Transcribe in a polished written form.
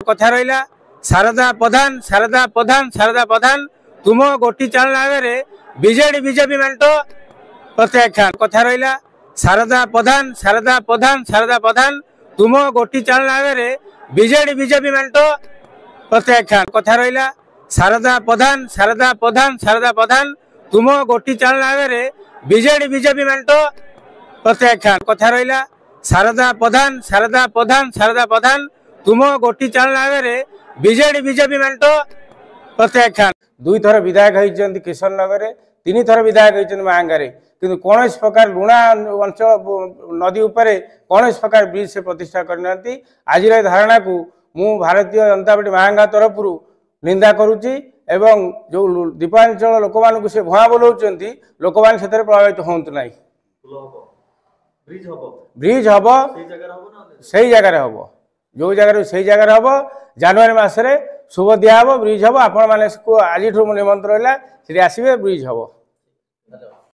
कथा रहा शारदा प्रधान शारदा प्रधान शारदा प्रधान तुम गोटी चालन आगे बीजेडी बीजेपी मेंट प्रत्याख्यान कथा रहा शारदा प्रधान शारदा प्रधान शारदा प्रधान तुम गोटी चालन आगे बीजेडी बीजेपी मेंट प्रत्याख्यान कथा रहा शारदा प्रधान शारदा प्रधान शारदा प्रधान तुम गोटी चालन आगे बीजेडी बीजेपी मेंट प्रत्याख्यान कथा रहा शारदा प्रधान शारदा प्रधान शारदा प्रधान तुम गोटी चालन आगे बीजेडी बीजेपी मेंट प्रत्याख्यान दुई थर विधायक होती किशननगर तीन थर विधायक होती मांगारे किंतु कौन प्रकार लुणा अंचल नदी उपर कौन प्रकार ब्रिज से प्रतिष्ठा करना आज धारणा को मु भारतीय जनता पार्टी मांगा तरफ निंदा करुच्ची एवं जो द्वीपांचल लोक मान से भुआ बोलाऊं लोक मैंने से प्रभावित हूँ ना ब्रिज हम से जगार हम जो जगार से जगार हम जनवरी मसरे शुभ दिहब ब्रिज हम आपण मैंने आज निमंत्रण है आसवे ब्रिज हम।